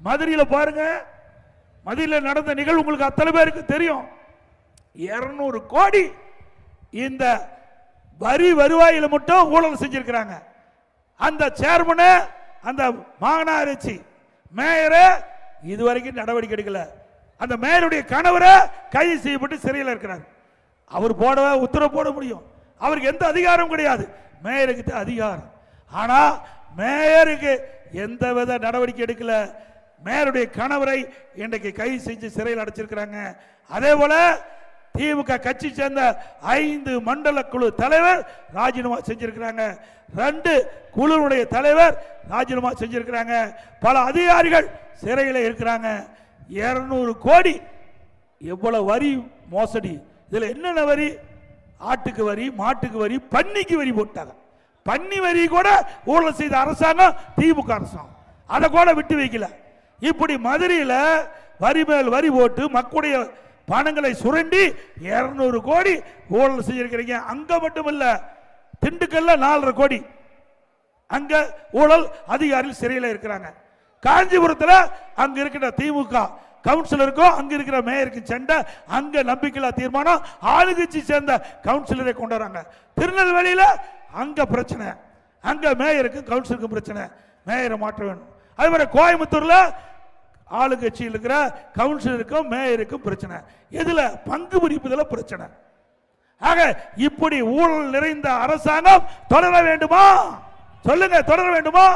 மதுரையில் பாருங்க, மதுரையில் நடந்த நிகழ்வு உங்களுக்கு அத்தனை பேருக்கு தெரியும். 200 கோடி இந்த வரி வருவாயில மட்டும் ஊழல் செஞ்சிருக்கிறாங்க. அந்த சேர்மன், அந்த மாநகராட்சி மேயர் இதுவரைக்கும் நடவடிக்கை எடுக்கல. அந்த மேயருடைய கணவரை கைது செய்யப்பட்டு சிறையில் இருக்கிறார். அவர் உத்தரவு போட முடியும், அவருக்கு எந்த அதிகாரம் கிடையாது. மேயருக்கு அதிகாரம். ஆனா மேயருக்கு எந்தவித நடவடிக்கை எடுக்கல. மேயருடைய கணவரை இன்றைக்கு கைது செஞ்சு சிறையில் அடைச்சிருக்கிறாங்க. அதே போல திமுக கட்சி சேர்ந்த 5 மண்டல குழு தலைவர் ராஜினாமா செஞ்சிருக்கிறாங்க. 2 குழுவுடைய தலைவர் ராஜினாமா செஞ்சிருக்கிறாங்க. பல அதிகாரிகள் சிறையில் இருக்கிறாங்க. 200 கோடி எவ்வளவு வரி மோசடி. இதுல என்னென்ன வரி? ஆட்டுக்கு வரி, மாட்டுக்கு வரி, பன்னிக்கு வரி போட்டாங்க. பன்னி வரி கூட ஊழல் செய்த அரசாங்கம் திமுக அரசாங்கம், அதை கூட விட்டு வைக்கல. இப்படி மதுரையில் வரி மேல் வரி போட்டு மக்களுடைய பணங்களை சுரண்டி 200 கோடி ஊழல் செஞ்சிருக்கிறீங்க. அங்க மட்டும் இல்ல, திண்டுக்கல்ல 4.5 கோடி அங்க ஊழல் அதிகாரிகள் சிறையில் இருக்கிறாங்க. காஞ்சிபுரத்தில் அங்க இருக்கிற திமுக கவுன்சிலருக்கும் அங்க இருக்கிற மேயருக்கு சண்டை, அங்க நம்பிக்கையில்லா தீர்மானம், ஆளுங்கட்சி சேர்ந்த கவுன்சிலரை கொண்டு வராங்க. திருநெல்வேலியில அங்க பிரச்சனை, அங்க மேயருக்கு கவுன்சிலருக்கும் பிரச்சனை, மேயரை மாற்ற வேணும். அதே மாதிரி கோயம்புத்தூர்ல ஆளுங்கட்சியில் இருக்கிற கவுன்சிலருக்கும் மேயருக்கும் பிரச்சனை. எதுல? பங்கு பிரிப்பதில் பிரச்சனை. ஆக இப்படி ஊழல் நிறைந்த அரசாங்கம் தொடர வேண்டுமா? சொல்லுங்க, தொடர வேண்டுமா?